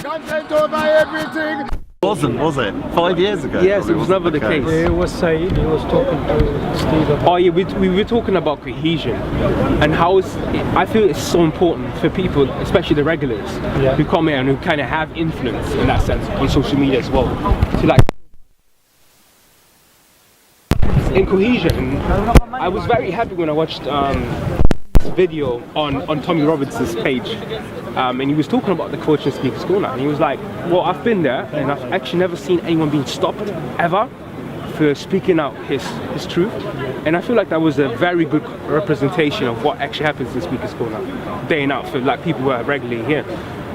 Content over everything. Wasn't, was it? 5 years ago? Yes, it was never the case. He was saying, he was talking to Steve about... Oh yeah, we were talking about cohesion and how I feel it's so important for people, especially the regulars, who come here and who kind of have influence in that sense on social media as well, to like in cohesion. I was very happy when I watched this video on Tommy Robinson's page, and he was talking about the coaching speaker school now, and he was like, well, I've been there and I've actually never seen anyone being stopped ever for speaking out his truth, and I feel like that was a very good representation of what actually happens in speaker school now, day and out, for like people who are regularly here.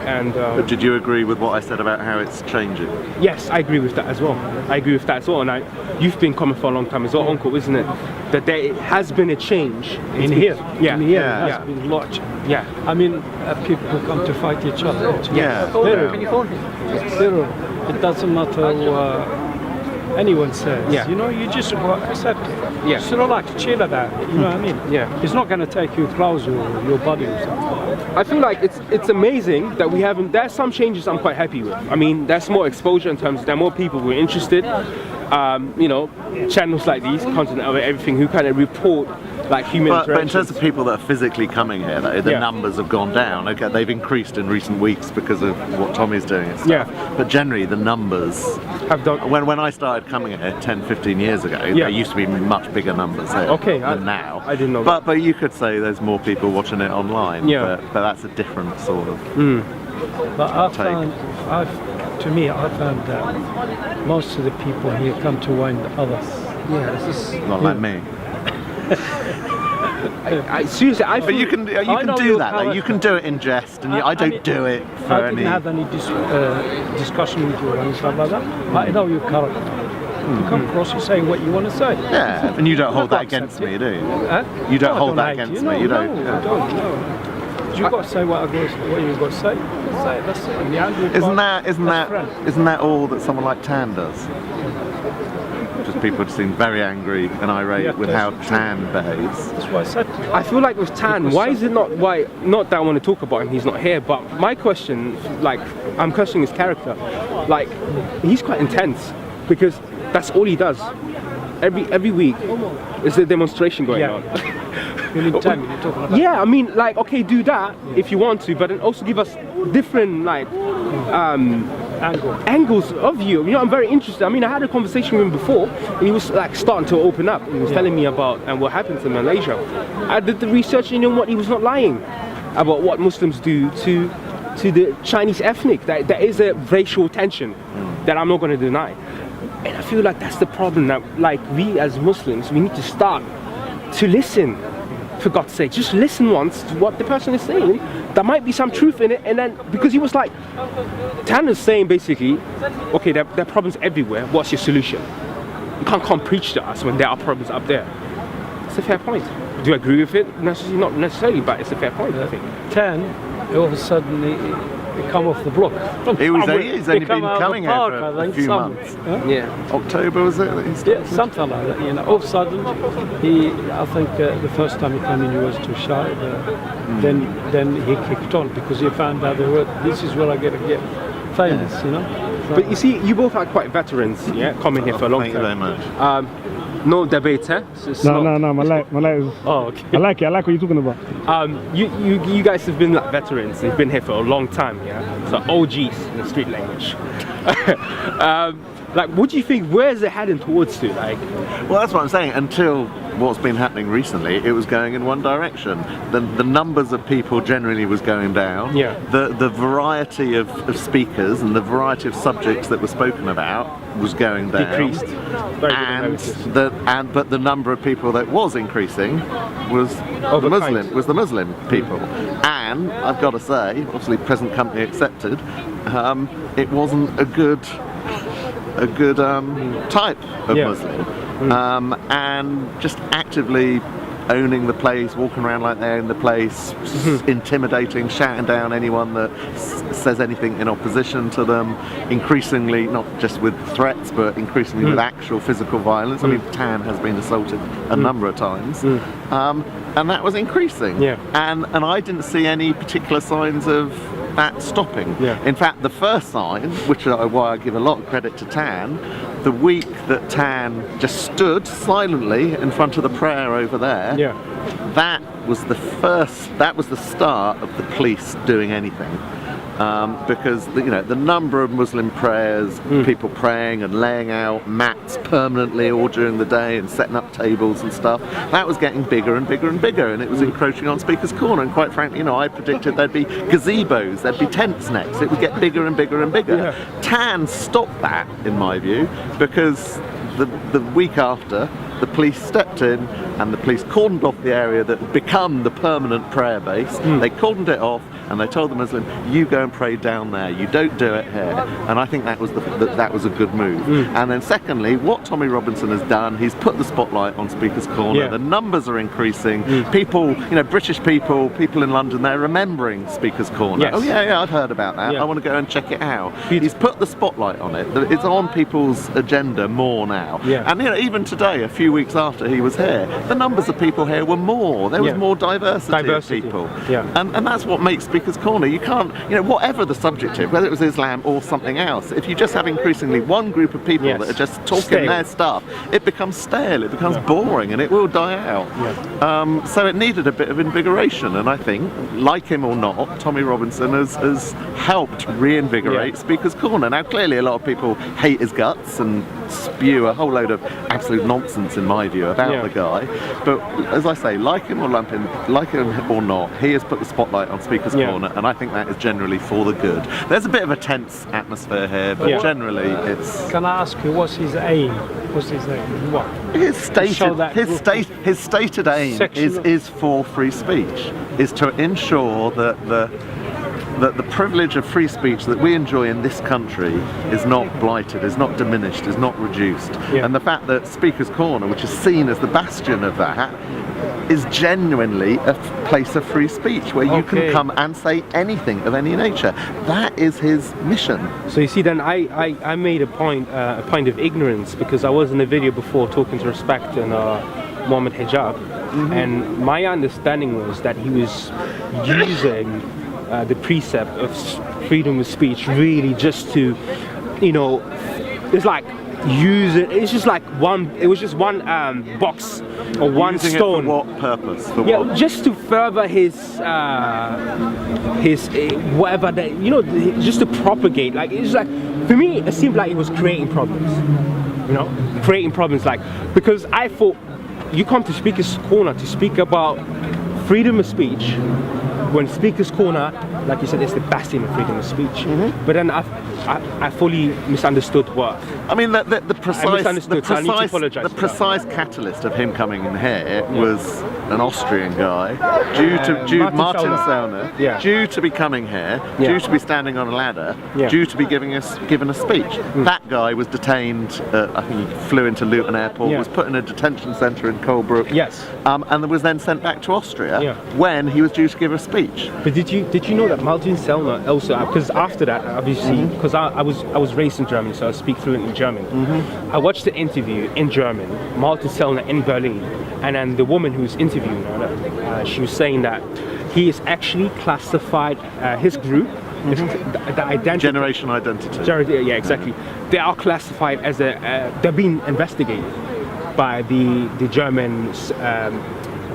And but did you agree with what I said about how it's changing? Yes, I agree with that as well. I agree with that as well. And you've been coming for a long time as well, Uncle, isn't it? That there has been a change in here. Yeah, in here, there's been a lot. Yeah. I mean, people who come to fight each other. Yeah. Can you phone him? It doesn't matter what anyone says. Yeah. You know, you just accept it. Yeah. Just relax, chill about it. You know what I mean? Yeah. It's not going to take you close your body or something. I feel like it's amazing that we haven't. There's some changes I'm quite happy with. I mean, there's more exposure in terms of there are more people who are interested. You know, channels like these, Content Over Everything, who kind of report like human interactions. But in terms of people that are physically coming here, the numbers have gone down. Okay, they've increased in recent weeks because of what Tommy's doing and stuff. Yeah. But generally, the numbers have done. When I started coming here 10, 15 years ago, there used to be much bigger numbers here than now. I didn't know. But you could say there's more people watching it online. Yeah. But that's a different sort of. But I found that most of the people here come to wind others. Yeah, this is not like me. Seriously, I feel but you can do that though. You can do it in jest, and I don't do it for I didn't have any discussion with you and stuff like that. I know your character. You come across, you say what you want to say. Yeah, and you don't hold that against me, do you? You don't hold that against me. You don't. No, I don't. No. You've got to say what you've got to say. That's it. Isn't that all that someone like Tan does? Just people seem very angry and irate with how Tan behaves. That's what I said. I feel like with Tan, why is it not not that I want to talk about him, he's not here, but my question, like, I'm questioning his character. Like, he's quite intense because that's all he does. Every week is a demonstration going on. Yeah, I mean, like, okay, do that if you want to, but then also give us different, like, angles of you. You know, I'm very interested. I mean, I had a conversation with him before, and he was like starting to open up. He was telling me about what happened to Malaysia. I did the research, and you know what? He was not lying about what Muslims do to the Chinese ethnic. That there is a racial tension that I'm not going to deny. And I feel like that's the problem. That, like, we as Muslims, we need to start to listen. For God's sake, just listen once to what the person is saying. There might be some truth in it, and then, because he was like, Tanner's saying basically, okay, there are problems everywhere, what's your solution? You can't come preach to us when there are problems up there. It's a fair point. Do you agree with it? Not necessarily, but it's a fair point, I think. Tan, all of a sudden, he come off the block. He's only been coming here for a few months. Yeah. October, was it? Yeah, something like that. You know, all of a sudden, I think the first time he came in, he was too shy. Then he kicked on because he found out this is where I get famous. You know. But you see, you both are quite veterans, coming here for a long time. Thank you very much. No debate, eh? No, my life. Oh, okay. I like what you're talking about. You guys have been like veterans. You've been here for a long time, So OGs in the street language. Like, what do you think? Where is it heading towards to? Like, well, that's what I'm saying. Until what's been happening recently, it was going in one direction. The numbers of people generally was going down. Yeah. The variety of speakers and the variety of subjects that were spoken about was going down. Decreased. But the number of people that was increasing was the Muslim people. And I've got to say, obviously present company accepted, it wasn't a good type of Muslim, and just actively owning the place, walking around like they're in the place, intimidating, shouting down anyone that says anything in opposition to them, increasingly not just with threats but increasingly with actual physical violence. I mean, Tan has been assaulted a number of times, and that was increasing, and I didn't see any particular signs of that stopping. Yeah. In fact, the first sign, which is why I give a lot of credit to Tan, the week that Tan just stood silently in front of the prayer over there, Yeah. that was the start of the police doing anything. Because the number of Muslim prayers, people praying and laying out mats permanently all during the day and setting up tables and stuff, that was getting bigger and bigger and bigger, and it was encroaching on Speaker's Corner. And quite frankly, I predicted there'd be gazebos, there'd be tents next. It would get bigger and bigger and bigger. Yeah. Tan stopped that, in my view, because the week after, the police stepped in and the police cordoned off the area that had become the permanent prayer base. They cordoned it off and they told the Muslim, you go and pray down there, you don't do it here. And I think that was that was a good move. And then secondly, what Tommy Robinson has done, he's put the spotlight on Speaker's Corner. Yeah. The numbers are increasing. People, British people in London, they're remembering Speaker's Corner. Yes. Oh yeah, I've heard about that. Yeah. I want to go and check it out. He's put the spotlight on it. It's on people's agenda more now. Yeah. And even today, a few weeks after he was here, the numbers of people here were more. There was Yeah. more diversity of Diversity. people. Yeah. And that's what makes Speaker's Corner. You can't, whatever the subject is, whether it was Islam or something else, if you just have increasingly one group of people Yes. that are just talking Stale. their stuff, it becomes stale, it becomes boring, and it will die out. So it needed a bit of invigoration, and I think, like him or not, Tommy Robinson has helped reinvigorate Yeah. Speaker's Corner. Now, clearly a lot of people hate his guts and spew a whole load of absolute nonsense, in my view, about Yeah. the guy. But as I say, like him or lump him, like him or not, he has put the spotlight on Speaker's Yeah. Corner, and I think that is generally for the good. There's a bit of a tense atmosphere here, but Yeah. generally it's Can I ask you, what's his aim? What's his aim? What? his show that group of- his stated aim Section- is for free speech, is to ensure that the privilege of free speech that we enjoy in this country is not blighted, is not diminished, is not reduced. Yeah. And the fact that Speaker's Corner, which is seen as the bastion of that, is genuinely a place of free speech where you Okay. can come and say anything of any nature. That is his mission. So you see, then I made a point of ignorance, because I was in a video before talking to Respect and Mohammed Hijab, and my understanding was that he was using the precept of freedom of speech really just to, it's like use it. It's just like it was just one box or one Using stone. it for what purpose? For Yeah, what? just to further his whatever that, just to propagate. Like, it's like, for me, it seemed like he was creating problems. Creating problems, like, because I thought you come to Speaker's Corner to speak about freedom of speech, when Speaker's Corner, like you said, is the bastion of freedom of speech. But then I fully misunderstood what. I mean, the misunderstood, so I need to apologise for that. precise catalyst of him coming in here was an Austrian guy, Martin Sellner, Yeah. due to be coming here, Yeah. due to be standing on a ladder, Yeah. due to be given a speech. That guy was detained. I think he flew into Luton Airport, Yeah. was put in a detention centre in Colebrook, Yes. and was then sent back to Austria Yeah. when he was due to give a speech. But did you know that Martin Sellner also, because after that, obviously, because I was raised in Germany, so I speak fluently German. I watched the interview in German, Martin Sellner in Berlin, and then the woman who's interviewing her, she was saying that he is actually classified, his group, is the identity. Generation identity. Yeah, exactly. They are classified as they're being investigated by the German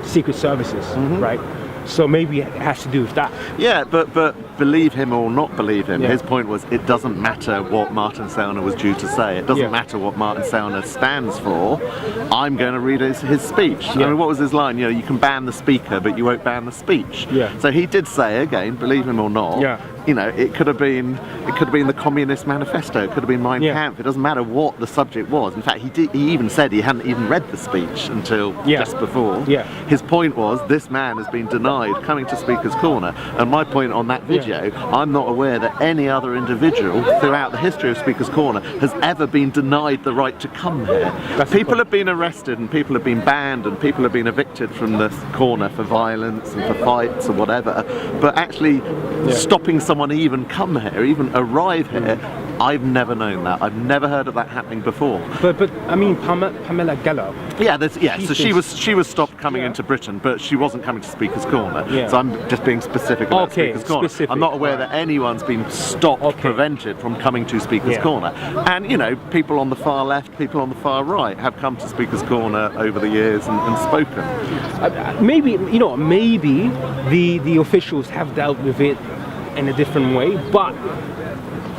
secret services, right? So maybe it has to do with that. Yeah, but believe him or not believe him, Yeah. his point was it doesn't matter what Martin Sellner was due to say. It doesn't Yeah. matter what Martin Sellner stands for. I'm going to read his speech. Yeah. I mean, what was his line? You can ban the speaker, but you won't ban the speech. Yeah. So he did say, again, believe him or not, Yeah. it could have been the Communist Manifesto. It could have been Mein Yeah. Kampf. It doesn't matter what the subject was. In fact, he even said he hadn't even read the speech until Yeah. just before. Yeah. His point was this man has been denied coming to Speaker's Corner, and my point on that video, I'm not aware that any other individual throughout the history of Speaker's Corner has ever been denied the right to come here. That's the People point. have been arrested and people have been banned and people have been evicted from the corner for violence and for fights or whatever, but actually stopping someone someone even come here, even arrive here. I've never known that. I've never heard of that happening before. But I mean, Pamela Geller. So she was stopped coming into Britain, but she wasn't coming to Speaker's Corner. Yeah. So I'm just being specific about Speaker's Corner. I'm not aware that anyone's been stopped, prevented from coming to Speaker's Corner. And you know, people on the far left, people on the far right have come to Speaker's Corner over the years and spoken. Maybe the officials have dealt with it in a different way, but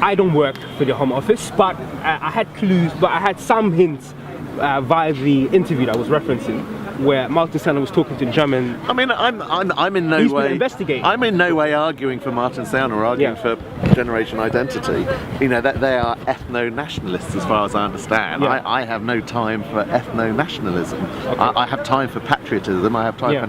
I don't work for the Home Office, but I had clues, but I had some hints via the interview that I was referencing, where Martin Sellner was talking to the German. I mean, I'm in no He's way been investigating. I'm in no way arguing for Martin Sellner or arguing for generation identity. You know, that they are ethno-nationalists as far as I understand. Yeah. I have no time for ethno-nationalism. I have time for patriotism. I have time for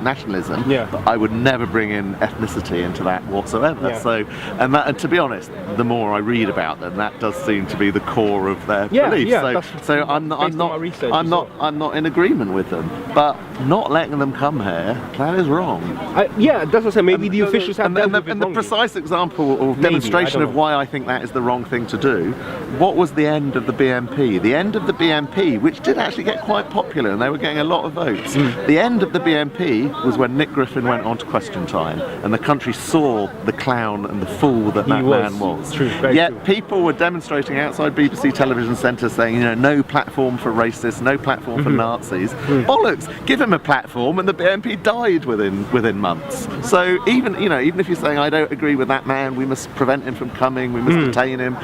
nationalism. Yeah. But I would never bring in ethnicity into that whatsoever. Yeah. So, and to be honest, the more I read about them, that does seem to be the core of their beliefs. So I'm not in agreement with them. But not letting them come here, that is wrong. That's what I said. Maybe the officials have dealt with it and the wrongly. precise example or demonstration of why I think that is the wrong thing to do. What was the end of the BNP? The end of the BNP, which did actually get quite popular, and they were getting a lot of votes. The end of the BNP was when Nick Griffin went on to Question Time, and the country saw the clown and the fool that man was. True, Yet true. people were demonstrating outside BBC television centres saying, you know, no platform for racists, no platform for Nazis. Bollocks! Give him a platform, and the BNP died within months. So even if you're saying I don't agree with that man, we must prevent him from coming, we must detain him.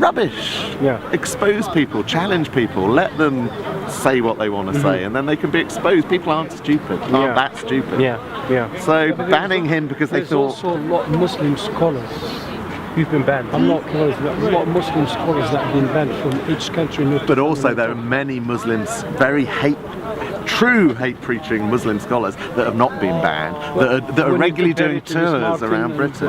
Rubbish. Expose people, challenge people, let them say what they want to say, and then they can be exposed. People aren't stupid. Aren't that stupid. So banning him because they thought. There's also a lot of Muslim scholars who've been banned. I'm not close. There's a lot of Muslim scholars that have been banned from each country. But also there are many Muslims, very true hate-preaching Muslim scholars that have not been banned, that are regularly doing tours around Britain.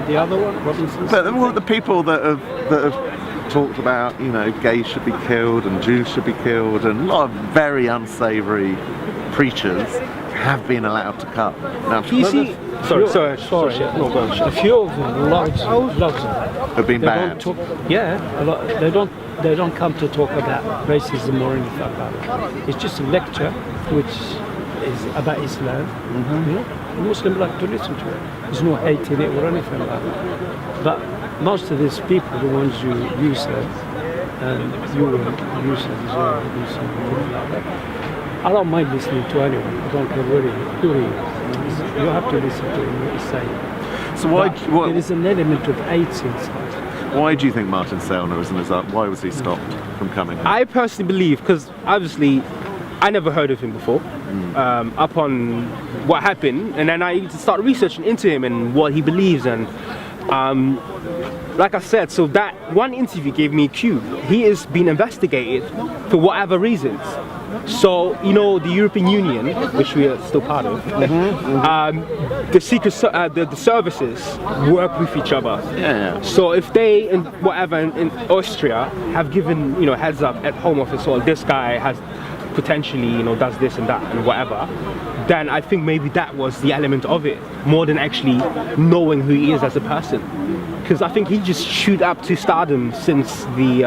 The other one, Robinson. But the people that have talked about, you know, gays should be killed and Jews should be killed, and a lot of very unsavoury preachers have been allowed to come. Now, You see, sorry. No, go on. A few of them, lots of them, have been they banned. don't talk. They don't come to talk about racism or anything like that. It's just a lecture which is about Islam. You know, Muslims like to listen to it. There's no hate in it or anything like that. But most of these people, the ones you use it, and you will use it as well, use it like that. I don't mind listening to anyone. I don't care who he is. You have to listen to him, what he's saying. So there is an element of hate inside. Why do you think Martin Sellner isn't as up? Why was he stopped from coming? I personally believe, because obviously I never heard of him before, up on what happened, and then I started researching into him and what he believes, and like I said, so that one interview gave me a cue. He is being investigated for whatever reasons. So, you know, the European Union, which we are still part of, the secret, the services work with each other. So if they, in Austria, have given, you know, heads up at Home Office, or this guy has potentially, you know, does this and that and whatever, then I think maybe that was the element of it, more than actually knowing who he is as a person. Because I think he just shoot up to stardom since the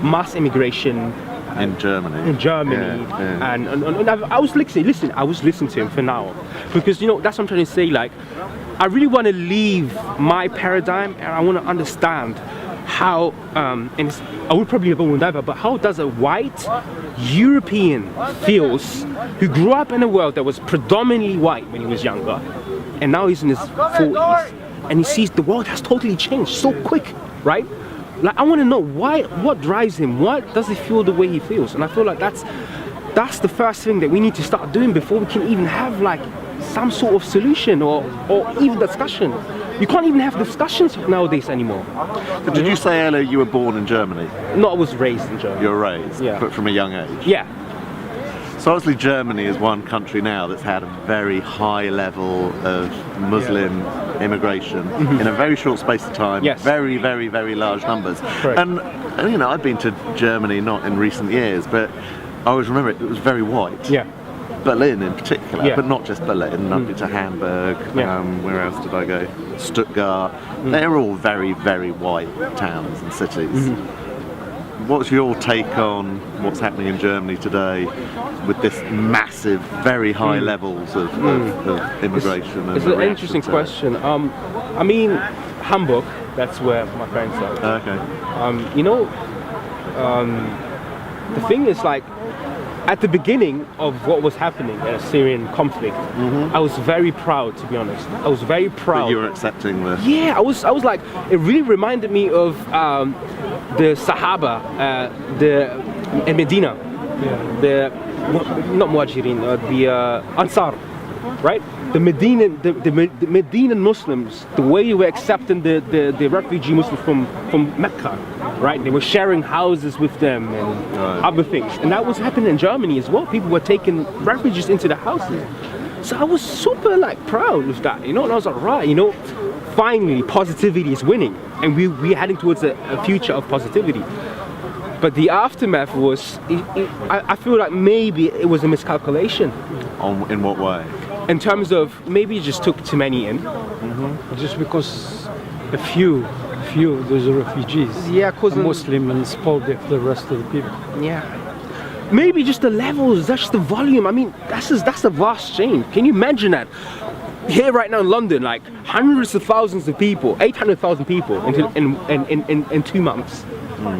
mass immigration in Germany. And I was listening. I was listening to him for now, because, you know, that's what I'm trying to say. Like, I really want to leave my paradigm, and I want to understand how, and I would probably go never, but how does a white European feels who grew up in a world that was predominantly white when he was younger, and now he's in his 40s, and he sees the world has totally changed so quick, right? Like, I want to know what drives him, what does he feel the way he feels, and I feel like that's the first thing that we need to start doing before we can even have like some sort of solution or even discussion. You can't even have discussions nowadays anymore. But did you say earlier you were born in Germany? No, I was raised in Germany. You were raised, but from a young age? Yeah. So obviously Germany is one country now that's had a very high level of Muslim immigration in a very short space of time. Yes. Very, very, very large numbers. Correct. And you know, I've been to Germany not in recent years, but I always remember it was very white. Yeah. Berlin in particular, Yeah. but not just Berlin. I've been to Hamburg. Yeah. Where else did I go? Stuttgart. They're all very, very white towns and cities. What's your take on what's happening in Germany today with this massive, very high levels of immigration? It's and an the interesting reaction to it? question. I mean, Hamburg, that's where my parents are. Okay. You know, the thing is, like, at the beginning of what was happening in a Syrian conflict, I was very proud, to be honest. I was very proud. But you were accepting the... Yeah, I was like, it really reminded me of the Sahaba, in Medina, not Muhajirin, the Ansar, right? The Medinan Muslims, the way they were accepting the refugee Muslims from Mecca, right? They were sharing houses with them and other things. And that was happening in Germany as well. People were taking refugees into the houses. So I was super like proud of that, you know, and I was like, right, you know, finally positivity is winning. And we're heading towards a future of positivity. But the aftermath was, I feel like maybe it was a miscalculation. In what way? In terms of maybe it just took too many in. Just because a few of those refugees Yeah, are Muslim and spoiled the rest of the people. Yeah. Maybe just the levels, that's the volume. I mean, that's a vast change. Can you imagine that? Here right now in London, like hundreds of thousands of people, 800,000 people in 2 months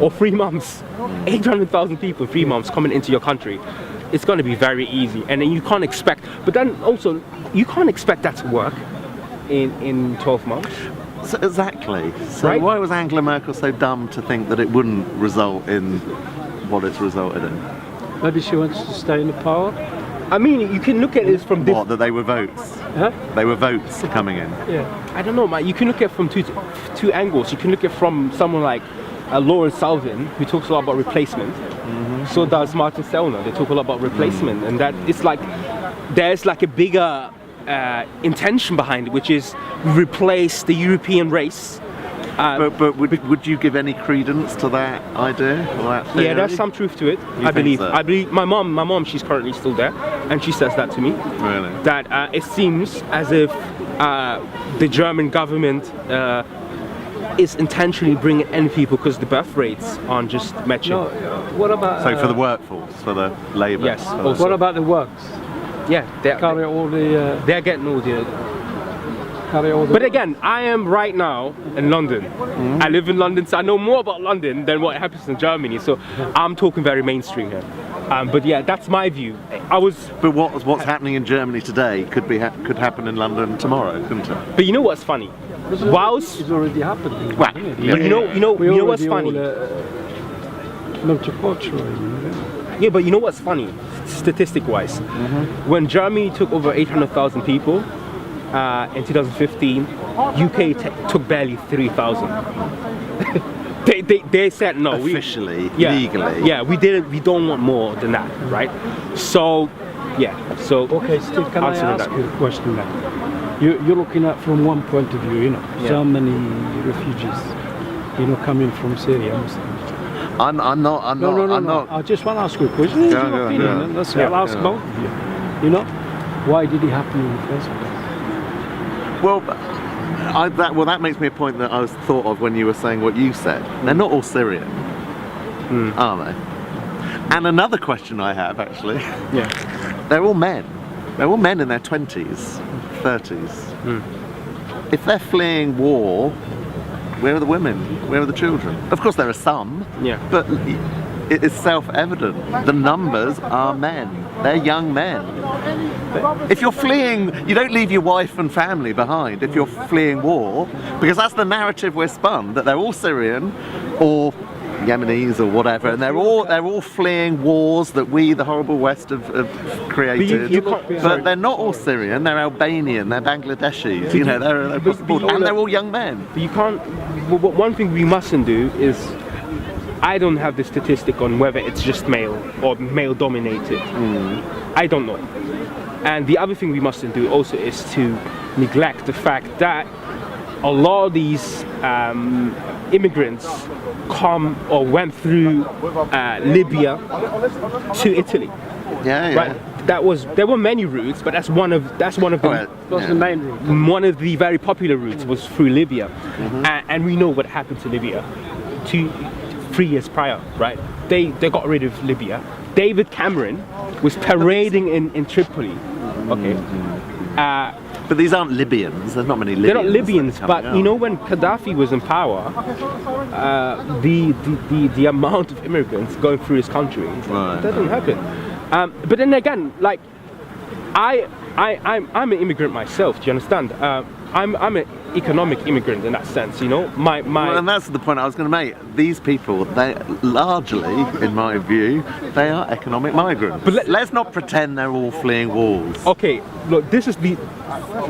or 3 months. 800,000 people in 3 months coming into your country. It's going to be very easy, and then you can't expect, but then also you can't expect that to work in 12 months. So, exactly. So Right? why was Angela Merkel so dumb to think that it wouldn't result in what it's resulted in? Maybe she wants to stay in the power. I mean, you can look at it from What, that they were votes? Huh? They were votes coming in. Yeah. I don't know, man. You can look at it from two angles. You can look at it from someone like Lawrence Salvin, who talks a lot about replacement. So does Martin Sellner. They talk a lot about replacement, and that it's like there's like a bigger intention behind it, which is replace the European race. But would you give any credence to that idea or that theory? Yeah, there's some truth to it. You I think believe. so? I believe my mom. She's currently still there, and she says that to me. Really? That it seems as if the German government is intentionally bringing in people because the birth rates aren't just matching. No, what about... So for the workforce, for the labour? Yes, for the- also. What about the works? Yeah, Carry all the... they're getting all the. carry all the... But again, I am right now in London. I live in London, so I know more about London than what happens in Germany. So I'm talking very mainstream here. But yeah, that's my view. But what's happening in Germany today could happen in London tomorrow, couldn't it? But you know what's funny? Whilst It's already happened. Well, but you know what's funny? Multicultural, Yeah, but you know what's funny, statistic-wise? When Germany took over 800,000 people in 2015, UK took barely 3,000. They said no. Officially, Yeah, legally. Yeah, we don't want more than that, right? So, yeah. So Okay, Steve, can I answering ask that. you a question now? You're looking at from one point of view, you know, so many refugees, you know, coming from Syria, Muslims. I'm not. No. I just want to ask you a question. It's your go, opinion, go. and that's Yeah, I'll ask yeah. both of you. You know, why did it happen in the first place? Well, that makes me a point that I was thought of when you were saying what you said. They're not all Syrian, are they? And another question I have actually. Yeah. They're all men. They're all men in their 20s, 30s. If they're fleeing war, where are the women? Where are the children? Of course there are some, Yeah. but it is self-evident. The numbers are men. They're young men. If you're fleeing, you don't leave your wife and family behind if you're fleeing war, because that's the narrative we're spun, that they're all Syrian or Yemenis or whatever, and they're all fleeing wars that we, the horrible West, have created. But they're not all Syrian. They're Albanian. They're Bangladeshis. You know, they're across the board, and they're all young men. But you can't. One thing we mustn't do is. I don't have the statistic on whether it's just male or male dominated. I don't know. And the other thing we mustn't do also is to neglect the fact that a lot of these immigrants come or went through Libya to Italy. Yeah, yeah. Right. There were many routes, but that's one of them. That's the main route. One of the very popular routes was through Libya, and we know what happened to Libya 3 years prior, right? They got rid of Libya. David Cameron was parading in Tripoli. Okay. But these aren't Libyans. There's not many Libyans. They're not Libyans, that are but coming you know out. when Gaddafi was in power, the amount of immigrants going through his country, Right. that doesn't happen. But then again, like I'm an immigrant myself. Do you understand? I'm an economic immigrant in that sense. You know, Well, and that's the point I was going to make. These people, they largely, in my view, they are economic migrants. But let's not pretend they're all fleeing wars. Okay, look, this is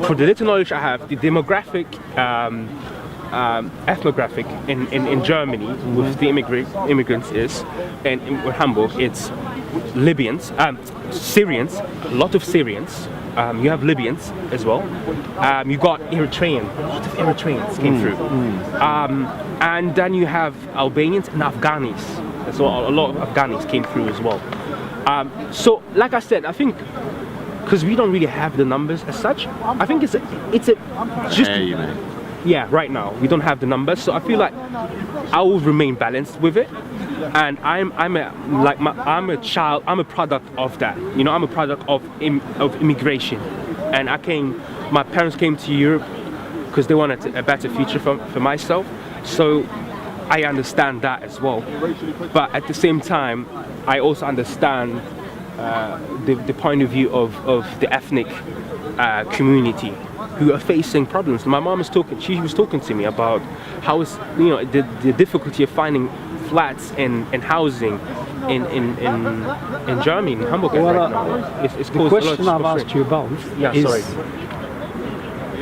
for the little knowledge I have, the demographic, ethnographic in Germany with the immigrants is, and in Hamburg, it's Libyans, Syrians, a lot of Syrians. You have Libyans as well. You got Eritrean, a lot of Eritreans came through. And then you have Albanians and Afghanis. So a lot of Afghanis came through as well. So, like I said, I think because we don't really have the numbers as such, I think it's just Yeah, you mean. yeah. Right now we don't have the numbers, so I feel like I will remain balanced with it. And I'm a child. I'm a product of that. You know, I'm a product of immigration. And my parents came to Europe because they wanted a better future for myself. So I understand that as well. But at the same time, I also understand the point of view of the ethnic community who are facing problems. My mom was talking. She was talking to me about how is the difficulty of finding flats and housing in Germany, in Hamburg right now. It's The caused a lot question of I've asked you about is, sorry.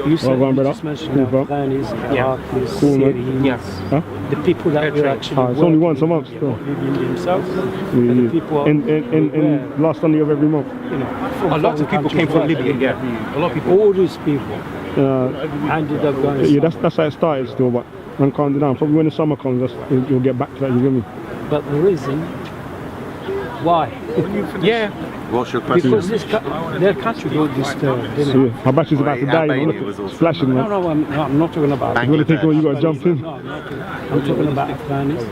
you said go on, you brother. just mentioned Cool, bro. Afghanis, Yeah. Iraqis, Cool, man. Syrians, Yeah. the people that were actually It's only working once a month, in still. Libya themselves, Yeah, and the yeah. people In last Sunday of every month. A lot of people came from Libya. Yeah, a lot of people. All these people ended up going. Yeah, that's how it started still, but man, calm down. Probably when the summer comes, you'll get back to that, you get me? But the reason why? Yeah. What's your question? Because their country got disturbed, So, didn't it? yeah, my battery's about to die. Albania Look, was also- it's flashing, No, man. no, I'm not talking about. You want to take all, you got to jump in. No, I'm talking about Afghanis,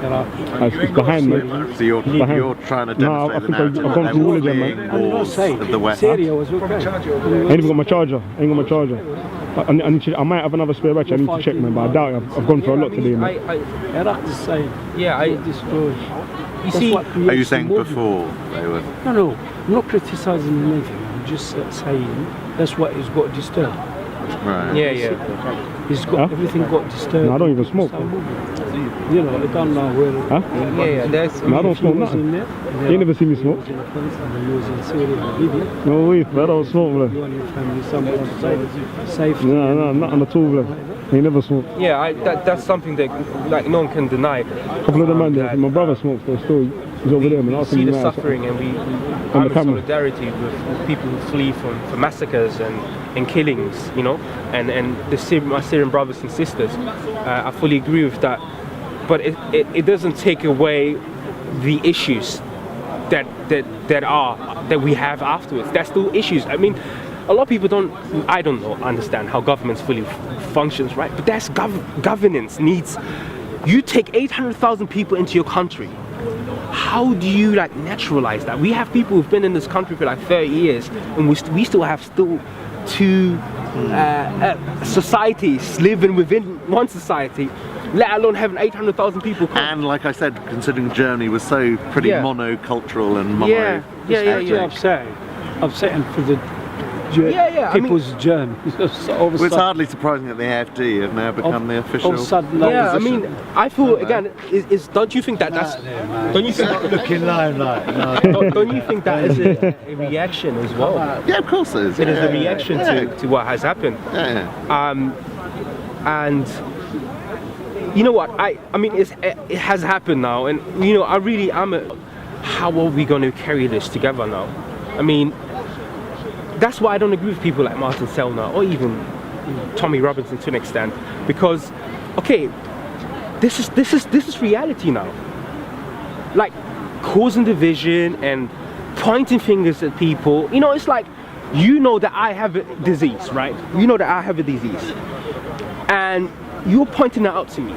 Iraqis. It's behind, man. So you're trying to demonstrate No, I the think narrative I've gone that through all they're of them, man. fleeing I'm not wars saying of the West. Syria was okay. I ain't even got my charger. I ain't got my charger. I need to, I might have another spare battery. I need to check, man. But I doubt it. I've gone for a lot today, man. Iraq is saying they destroyed. You That's see, what Are creates you the saying movement. before they were? No, I'm not criticizing anything. I'm just saying that's what has got disturbed. Right. yeah. He's got everything got disturbed. No, I don't even smoke. So moving. You know, I don't know where. Huh? Yeah. There's. No, I don't If he smoke was in nothing. there, You ain't never seen me smoke. he was in Afghanistan, he was in Syria, and Libya. No way, I don't smoke, man. You and your family somewhere safe. No, not on the tool, man. I ain't never smoked. Yeah, that's something that like no one can deny. A couple of the man there, my brother smokes, but still, he's over there, man. We I'll see see the him out. suffering, and we On have the camera. solidarity with people who flee from massacres and killings, you know, and my Syrian brothers and sisters. I fully agree with that, but it doesn't take away the issues that we have afterwards. There's still issues. I mean, a lot of people don't understand how governments fully functions, right? But that's governance needs. You take 800,000 people into your country. How do you like naturalize that? We have people who've been in this country for like 30 years, and we still have two societies living within one society, let alone having 800,000 people come. And like I said, considering Germany was so pretty Yeah. monocultural and mono. Yeah. Upsetting for the I mean- people's journey. Well, it's hardly surprising that the AfD have now become the official. All of a sudden, Yeah, I opposition. mean, I feel again. Don't you think that's? Don't you think? Looking limelight. Don't you think that is a reaction as well? Yeah, of course it is. It is a Yeah, reaction yeah. to what has happened. Yeah. And you know what? I mean, it has happened now, and you know, how are we going to carry this together now? I mean, that's why I don't agree with people like Martin Sellner or even Tommy Robinson to an extent, because okay, this is reality now. Like causing division and pointing fingers at people. You know, it's like, you know that I have a disease, right? You know that I have a disease, and you're pointing it out to me.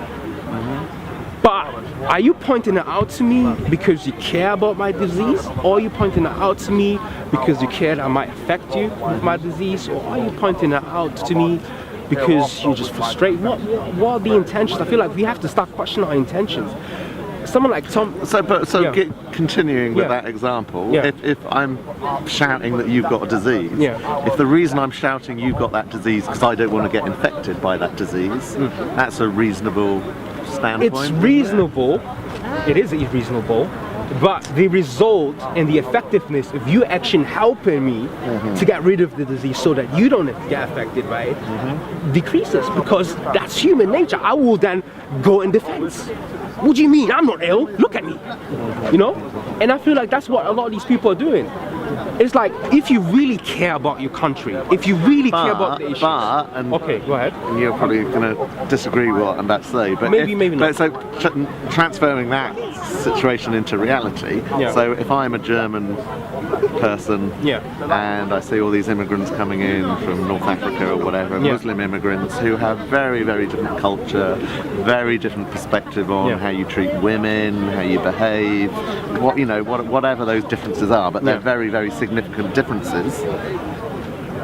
But are you pointing it out to me because you care about my disease, or are you pointing it out to me because you care that I might affect you with my disease, or are you pointing it out to me because you're just frustrated? What are the intentions? I feel like we have to start questioning our intentions. Someone like Tom. Continuing with that example, if I'm shouting that you've got a disease, if the reason I'm shouting you've got that disease because I don't want to get infected by that disease, that's a reasonable standpoint. It's reasonable. It is reasonable. But the result and the effectiveness of you actually helping me to get rid of the disease so that you don't get affected by it decreases, because that's human nature. I will then go in defense. What do you mean? I'm not ill. Look at me. You know? And I feel like that's what a lot of these people are doing. It's like, if you really care about your country, if you really care about the issues. Okay, go ahead. And you're probably going to disagree with what I'm about to say, but maybe not. But so transferring that situation into reality. So if I'm a German person and I see all these immigrants coming in from North Africa or whatever, Muslim immigrants who have very, very different culture, very different perspective on how you treat women, how you behave, whatever those differences are, but they're very, very significant differences.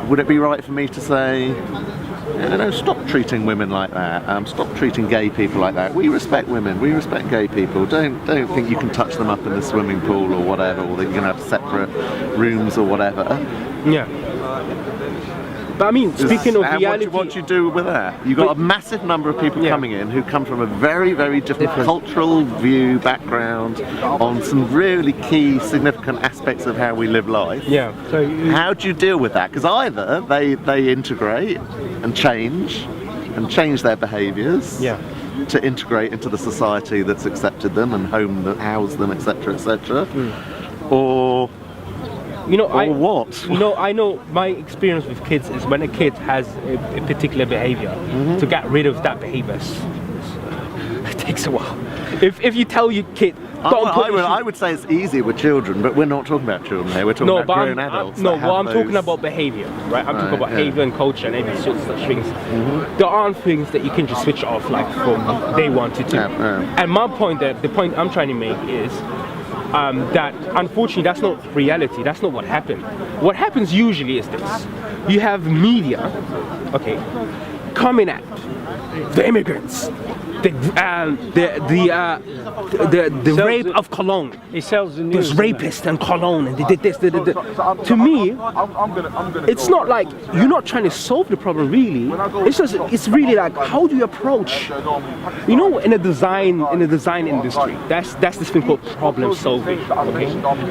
Would it be right for me to say, stop treating women like that, stop treating gay people like that, we respect women, we respect gay people, don't think you can touch them up in the swimming pool or whatever, or that you're going to have separate rooms or whatever. But I mean, speaking of reality, what do you do with that? You've got a massive number of people coming in who come from a very, very different cultural view, background, on some really key, significant aspects of how we live life. So how do you deal with that? Because either they integrate and change their behaviours to integrate into the society that's accepted them and house them, etc., etc., or what? I know my experience with kids is when a kid has a particular behavior, to get rid of that behavior, it takes a while. If you tell your kid, I would say it's easier with children, but we're not talking about children here. We're talking about grown adults. I'm talking about behavior, right? I'm talking about behavior and culture and every sort of such things. There aren't things that you can just switch off like from day one to two. And my point, the point I'm trying to make is that unfortunately that's not reality. That's not what happened. What happens usually is this: you have media, coming at the immigrants, the rape of Cologne. He sells the news. There's rapists in Cologne, and they did this. To me, it's not like you're not trying to solve the problem. Really, it's really like, how do you approach? In the design industry, that's this thing called problem solving.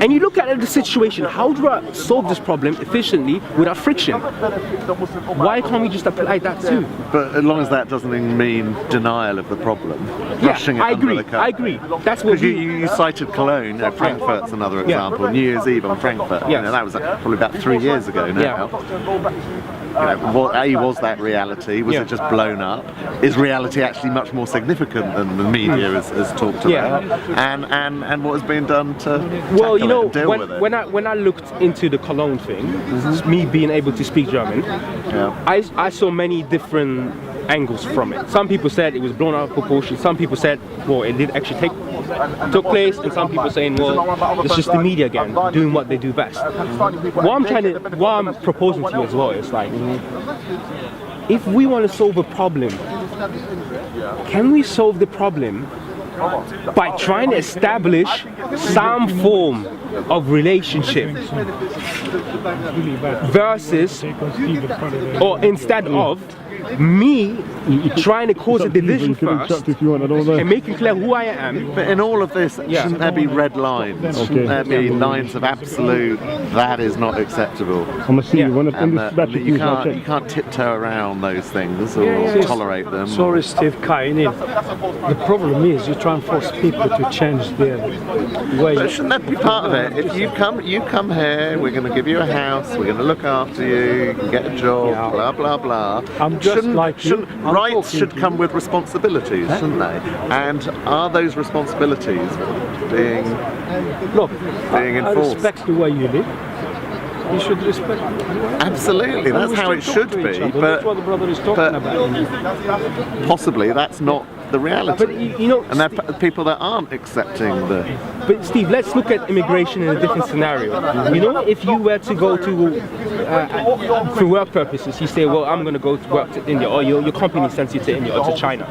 And you look at the situation. How do I solve this problem efficiently without friction? Why can't we just apply that too? But as long as that doesn't mean denial of the problem, brushing it under the carpet. I agree. That's what you cited Cologne. Frankfurt's another example. New Year's Eve on Frankfurt. That was probably about 3 years ago now. Was that reality? Was it just blown up? Is reality actually much more significant than the media has talked about? And what has been done to tackle it and deal with it? When I looked into the Cologne thing, me being able to speak German, I saw many different angles from it. Some people said it was blown out of proportion. Some people said, well, it did actually took place, and some people saying, well, it's just the media again doing what they do best. What I'm proposing to you as well is like, if we want to solve a problem, can we solve the problem by trying to establish some form of relationship versus, or instead of, me trying to cause a division first and making clear who I am. But in all of this, shouldn't there be red lines? Shouldn't there be lines of absolute, that is not acceptable? I'm gonna see when you can't tiptoe around those things or tolerate them. Sorry, Steve Kainin. The problem is you try and force people to change their way. But shouldn't that be part of it? If you come here, we're going to give you a house, we're going to look after you, you can get a job, blah blah blah. rights should come with responsibilities, shouldn't they? And are those responsibilities being I enforced? respect the way you live. You should respect. Absolutely, that's how it should be. But that's what the brother is talking about. Possibly that's not the reality. But you know, and there are people that aren't accepting the. But Steve, let's look at immigration in a different scenario. You know, if you were to go to for work purposes, you say, well, I'm going to go to work to India, or your company sends you to India or to China.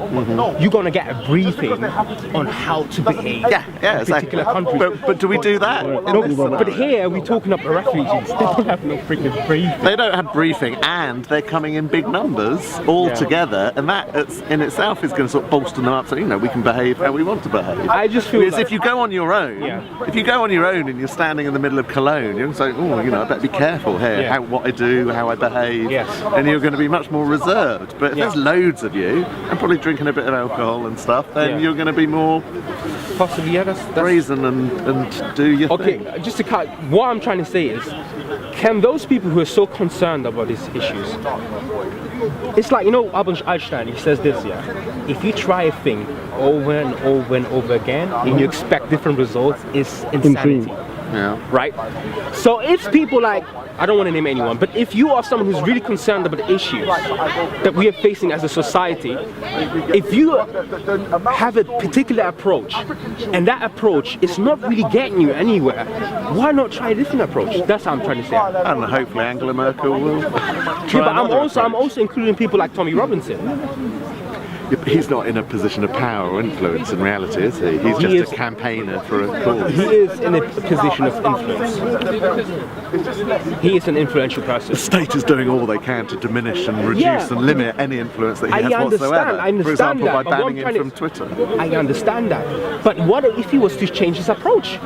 You're going to get a briefing on how to behave in a particular country. But do we do that? But here we're talking about refugees. They don't have no freaking briefing. They don't have briefing, and they're coming in big numbers all together, and that in itself is going to sort of bolster them up. So we can behave how we want to behave. I just feel because if you go on your own, if you go on your own and you're standing in the middle of Cologne, you're going to say, oh, I better be careful here, what I do, how I behave, and you're going to be much more reserved. But if there's loads of you, and probably drinking a bit of alcohol and stuff, then you're going to be more possibly that's brazen and do your thing. Okay, just to cut. What I'm trying to say is, can those people who are so concerned about these issues, it's like, Albert Einstein, he says this, if you try a thing over and over and over again and you expect different results, it's insanity. Right? So if people like, I don't want to name anyone, but if you are someone who's really concerned about the issues that we are facing as a society, if you have a particular approach and that approach is not really getting you anywhere, why not try a different approach? That's what I'm trying to say. And hopefully Angela Merkel will try but I'm also including people like Tommy Robinson. He's not in a position of power or influence in reality, is he? He's just a campaigner for a cause. He is in a position of influence. He is an influential person. The state is doing all they can to diminish and reduce and limit any influence that he has whatsoever. I understand for example, that, by banning him from Twitter. I understand that. But what if he was to change his approach?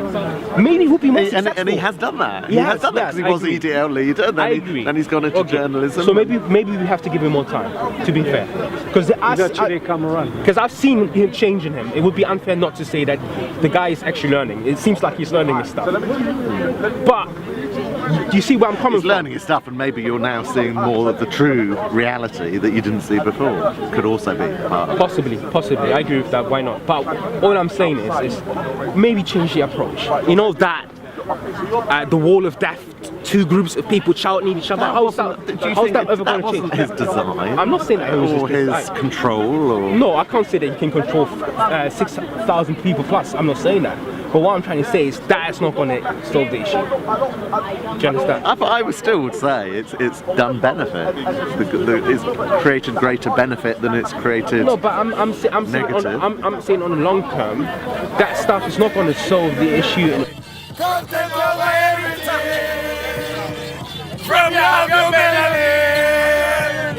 Maybe he would be more successful. And he has done that. He has done that because he was the EDL leader, and then he's gone into journalism. So maybe we have to give him more time, to be fair. Because I've seen him changing him. It would be unfair not to say that the guy is actually learning. It seems like he's learning his stuff. But do you see where I'm coming from? He's learning his stuff, and maybe you're now seeing more of the true reality that you didn't see before. Could also be part of it. Possibly. I agree with that. Why not? But all I'm saying is maybe change the approach. The wall of death, two groups of people shouting at each other. How's that ever going to change? His design? I'm not saying that it was or his control? Or? No, I can't say that you can control 6,000 people plus. I'm not saying that. But what I'm trying to say is that's not going to solve the issue. Do you understand? I would still say it's done benefit. It's created greater benefit than it's created. No, but I'm saying on the long term, that stuff is not going to solve the issue. Content over everything. From now to Benjamin.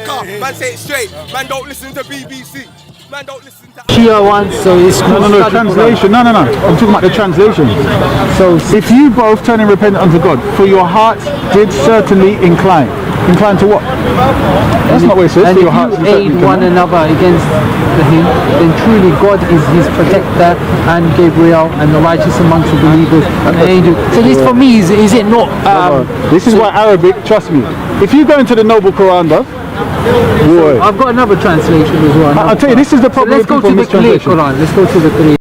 Come, man, say it straight. Man, don't listen to BBC. Man, don't listen to. Shia wants, so it's No, translation. No. I'm talking about the translation. So, if you both turn and repent unto God, for your hearts did certainly incline. Incline to what? That's not what it says. And for if your hearts you aid one another against him, then truly God is his protector, and Gabriel and the righteous amongst the believers and the angels. So this for me is it not? This is why Arabic. Trust me. If you go into the Noble Quran, boy. I've got another translation as well. I'll tell you, this is the problem. So let's go to the clear Quran. Let's go to the clear.